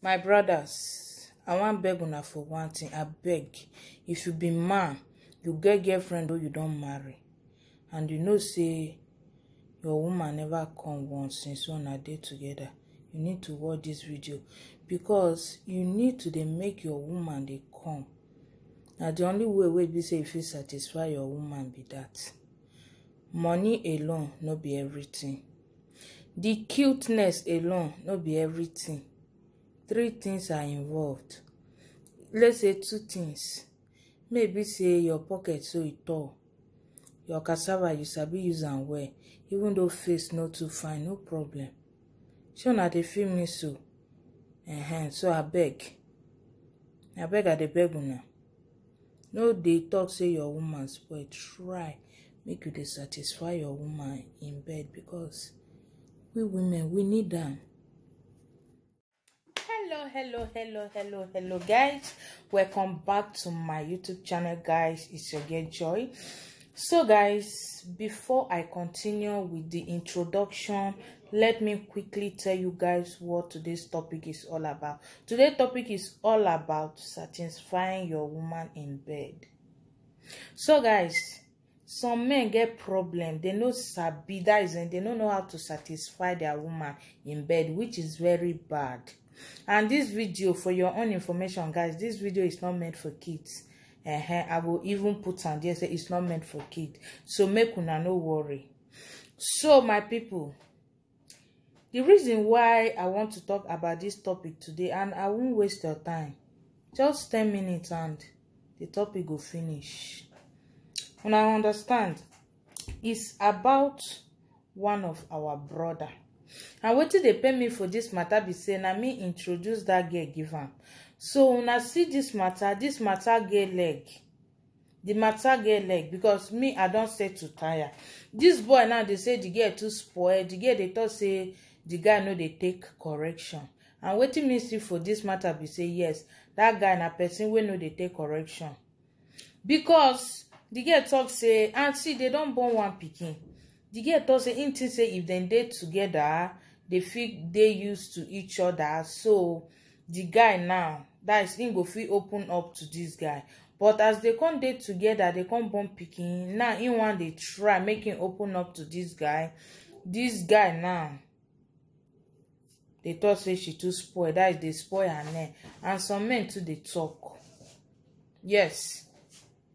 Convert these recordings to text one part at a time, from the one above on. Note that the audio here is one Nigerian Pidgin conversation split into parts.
My brothers, I want beg una for one thing. I beg, if you be man, you get girlfriend or you don't marry, and you know say your woman never come once since one a day together, you need to watch this video because you need to dey make your woman dey come. Now the only way be say if you satisfy your woman be that. Money alone no be everything. The cuteness alone no be everything. 3 things are involved. Let's say 2 things. Maybe say your pocket so it tall. Your cassava you sabi use am well. Even though face not too fine, no problem. Sure na dey feel me so. So I beg I dey beg una. No dey talk say your woman spoil. Try make you dey satisfy your woman in bed because we women we need them. Hello guys, welcome back to my YouTube channel guys. It's your girl Joy. So guys, before I continue with the introduction, let me quickly tell you guys what today's topic is all about. Today's topic is all about satisfying your woman in bed. So guys, some men get problem. They know sabi, that is, they don't know how to satisfy their woman in bed, which is very bad. And this video, for your own information guys, this video is not meant for kids. I will even put on there say it's not meant for kids, so make una no worry. So my people, the reason why I want to talk about this topic today, and I won't waste your time, just 10 minutes and the topic will finish. And I understand it's about one of our brother. And what did they pay me for this matter be saying? I mean introduce that girl give am. So when I see this matter get leg. The matter get leg because me I don't say to tire. This boy now they say the girl too spoiled. The girl they thought say the guy no they take correction. And waiting me see for this matter be say yes, that guy na person we know they take correction. Because the girl talk say and see they don't born one pikin. The girl thought say in say if they date together, they feel they used to each other. So the guy now, that is him go feel open up to this guy. But as they can't date together, they can't born picking. Now in one they try making open up to this guy. This guy now, they thought say she too spoiled. That is they spoil her name. And some men too they talk. Yes.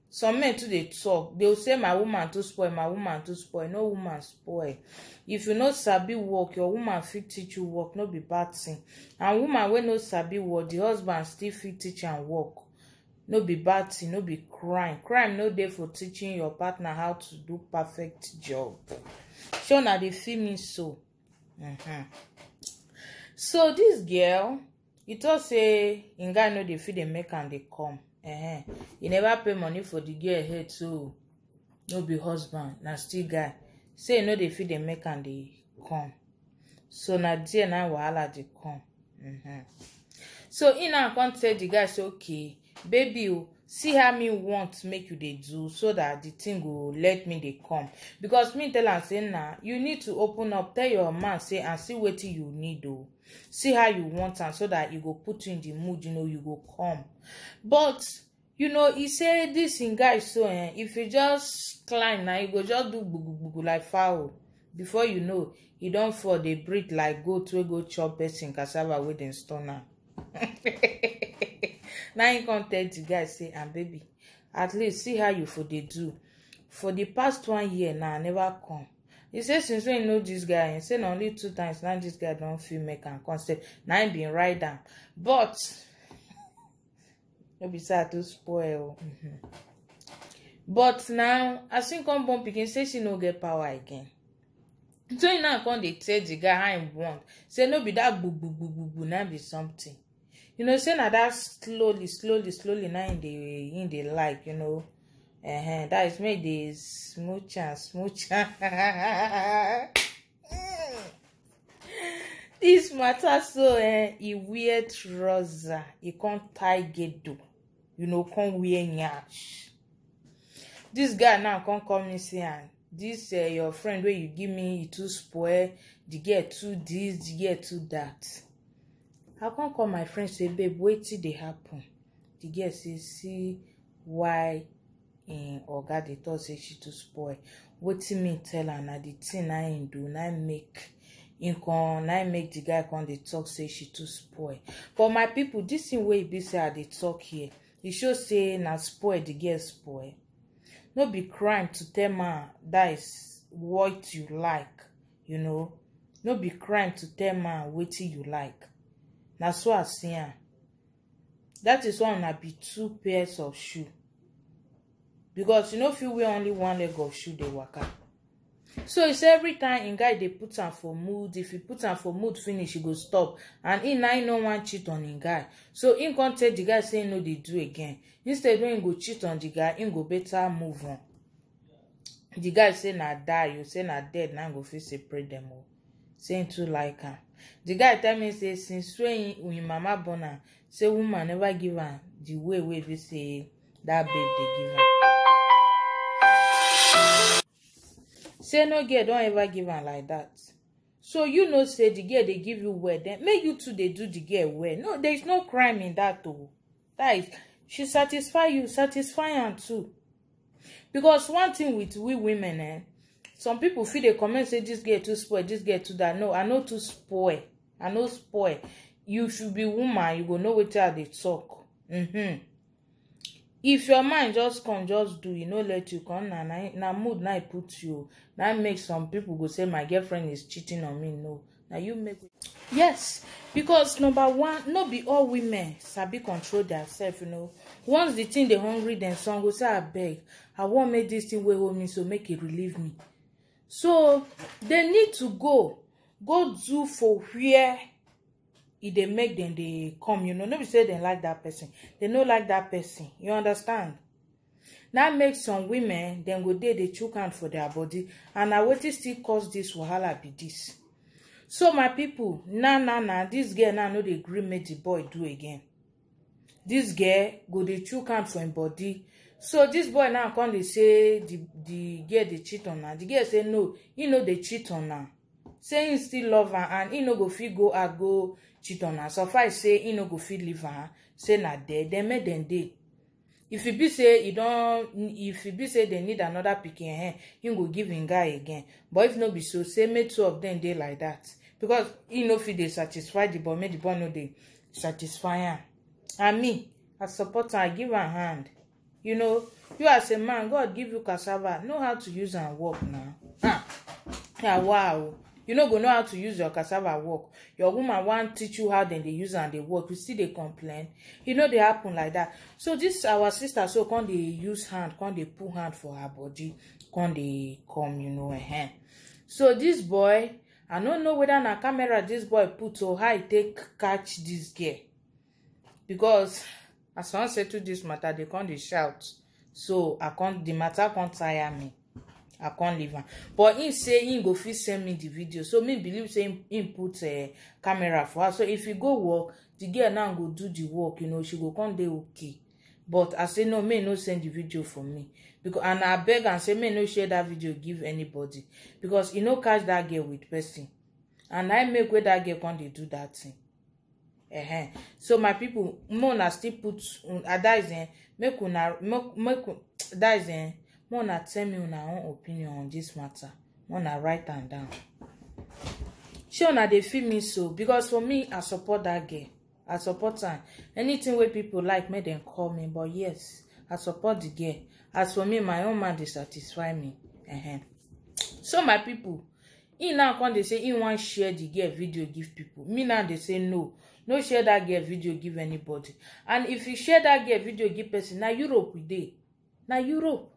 Some men too they talk. They will say my woman too spoil, my woman too spoil. No woman spoil. If you know sabi work, your woman fit teach you work, no be bad thing. And woman when no sabi work, the husband still fit teach and work. No be bad thing, no be crime. Crime no dey for teaching your partner how to do perfect job. Sure na dey feel me so. So this girl, it thought say in guy no dey feel dey make and they come. He never pay money for the girl head, so no be husband, na still guy. Say no dey feel dey make and they come. So na there na wahala dey come. So he now can't tell the guy say okay, baby, see how me want make you dey do so that the thing will let me dey come. Because me tell am say nah, you need to open up, tell your man say and see what you need though. See how you want and so that you go put you in the mood, you know, you go come. But you know, he said this in guy so if you just climb now, you go just do bugu like fowl. Before you know, you don't fall, they breathe like goat we go chop person cassava with them stoner. Now you can't tell the guy say, and baby, at least see how you for they do. For the past 1 year now, I never come. He said since when you know this guy, he said only 2 times now this guy don't feel make and concept. Now he been right down. But no be sad to spoil. But now as he come born pikin say she no get power again. So he now come they tell the guy how he want. Say no be that boo now be something. You know, say now that slowly now in the like, you know. That is made the smooch. This matter so he wear trouser, he can't tie ghetto, you know, can't wear nyash. This guy now can't come and say and this your friend where you give me, he too spoil, the girl too this, the girl too that. I can't call my friend say, babe, wait till they happen. The girl say, see why oga dey talk say she too spoil. Wetin me tell her na the thing I ain't do, na make the guy come dey talk say she too spoil. But my people, this thing wey be say I dey talk here, e show say na spoil the girl spoil. No be crime to tell man that is what you like, you know. No be crime to tell man wetin you like. Na so I see am. That is why una be two pairs of shoe. Because you know if you wear only one leg of shoe, they waka. So it's every time in guy they put am for mood. If he put am for mood finish, he go stop. And he now no one cheat on in guy. So he can't tell the guy say no they do again. Instead when he go cheat on the guy, he go better move on. The guy say na die, you say na dead, now go feel separate them all. Saying too like her. The guy tell me say since when mama born her, say woman never give her the way we say that babe they give her. Say no girl don't ever give her like that. So you know say the girl they give you well, then make you too they do the girl well. No, there is no crime in that though. That is, she satisfy you, satisfy her too. Because one thing with we women, some people feel they comment say this girl too spoil, this girl too that. No, I know too spoil. I know spoil. You should be woman, you go know what they talk. If your mind just come, just do, you know, let you come na mood now put you. Now make some people go say my girlfriend is cheating on me. No. Now you make it. Yes, because number one, no be all women sabi control themselves, you know. Once the thing they hungry, then some go say I beg. I won't make this thing wey hold me, so make it relieve me. So they need to go do for where if they make them they come, you know. Nobody say they like that person. They don't like that person. You understand? Now make some women then go there they choke hand for their body. And I wait to still cause this wahala be this. So my people, nah, this girl now know they agree make the boy do again. This girl go they choke hand for him body. So this boy now come they say the girl they cheat on her. The girl say no, he know they cheat on her. Say he still love her and he no go fit go out go cheat on her. So if I say he no go fit leave her, say na dead, then make them dey. If he be say they need another pikin, he go give him guy again. But if no be so, say make two of them dey like that. Because he no fit dey satisfy the boy, make the boy no dey satisfy her. And me, as supporter, I give her hand. You know, you as a man, God give you cassava, know how to use and work now. Yeah, wow. You no go know how to use your cassava work. Your woman want teach you how then they use and they work. You see they complain. You know they happen like that. So this our sister, so can they use hand, can they pull hand for her body, can they come, you know, So this boy, I don't know whether na camera this boy put or how he take catch this girl. Because as someone said to this matter, they can't they shout. So the matter can't tire me. I can't leave her. But he say he go fit send me the video. So me believe say he put a camera for her. So if you go work, the girl now go do the work, you know, she go come dey okay. But I say no, may no send the video for me. Because and I beg and say may no share that video give anybody. Because you know catch that girl with person. And I make where that girl come dey do that thing. So my people, Mona still put that is make that is Mona tell me una own opinion on this matter. Mona write am down. Sure, na they feel me so because for me, I support that girl. I support her. Anything where people like me, then call me. But yes, I support the girl. As for me, my own man they satisfy me. So my people, he now come they say he want share the girl video give people. Me now they say no. No share that girl video give anybody. And if you share that girl video give person, now Europe we dey. Now Europe.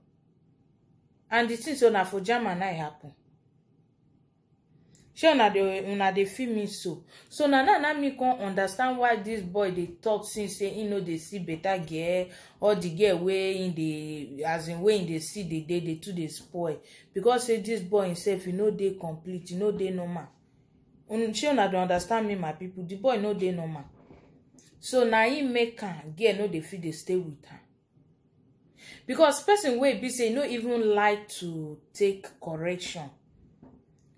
And the thing so now for German now happen. Sure una dey feel me so. So now me can't understand why this boy they talk since say you know they see better girl or the girl way in the as in way in they see they too they spoil. Because say this boy himself you know they complete, you know they normal. Sure una don't understand me my people. The boy know they normal. So now he make her girl know they feel they stay with her. Because person wey be say no even like to take correction.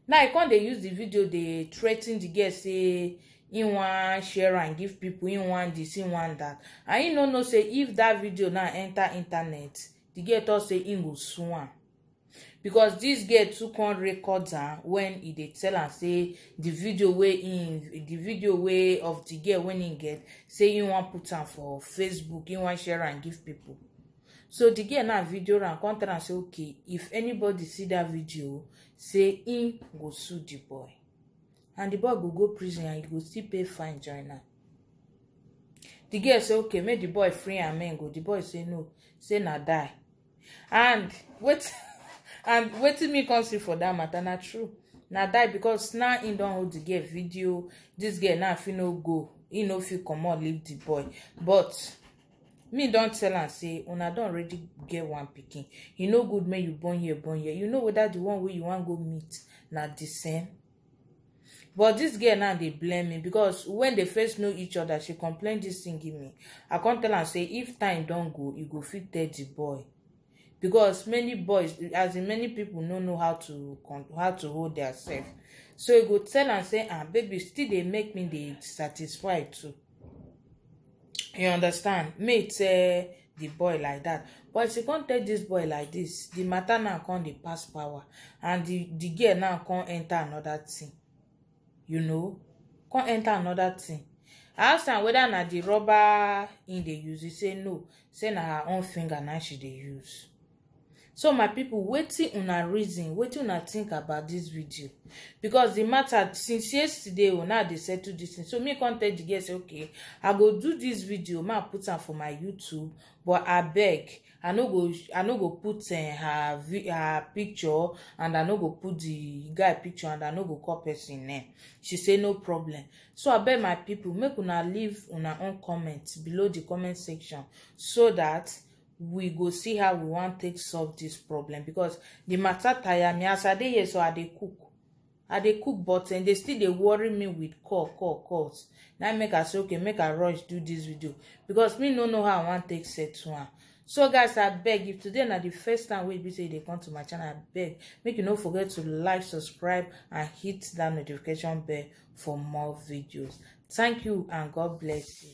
Now I can't they use the video they threaten the girl say in wan share and give people, in wan this, in wan that, and he no know say if that video now enter internet, the girl talk say in go sue am. Because this girl too con record am when he dey tell am say the video way of the girl when he get say he wan put am for Facebook, he wan share and give people. So the girl now video am come tell am say okay, if anybody see that video, say him go sue the boy, and the boy go prison and he go still pay fine join am. The girl say okay, make the boy free and men go. The boy say no, say na die. And wetin me come see for that matter na true, na die, because now him don hold the girl video. This girl now fit no go, he no fit comot leave the boy. But me don tell am say una don already get one pikin, e no good make you born here. You know whether the one wey you wan go meet na the same. But this girl now dey blame me, because when they first know each other, she complain this thing give me. I come tell am say if time don go, you go fit tell the boy. Because many boys, as in many people, no know how to hold themselves. So you go tell am say, baby, still they make me dey satisfied too. You understand? May tell the boy like that. But if you can't tell this boy like this, the matter now can't dey pass power, and the girl now can't enter another thing. You know, can't enter another thing. I asked am whether na the rubber in dey use. He say no. Say na her own finger now she dey use. So my people, wetin una reason, wetin una think about this video? Because the matter since yesterday, now they settle this thing. So me come tell the girl say okay, I go do this video, ma put am for my YouTube, but I beg, I no go put her picture, and I no go put the guy picture, and I no go call person name. She say no problem. So I beg my people, make una leave una own comments below the comment section, so that we go see how we want to solve this problem. Because the matter tire me. As I dey here, so I dey cook, but they still they worry me with calls. Now make I say okay, make I rush do this video, because me no know how I want to take set to am. So guys, I beg, if today na the first time we be say they come to my channel, I beg make you no forget to like, subscribe, and hit that notification bell for more videos. Thank you and God bless you.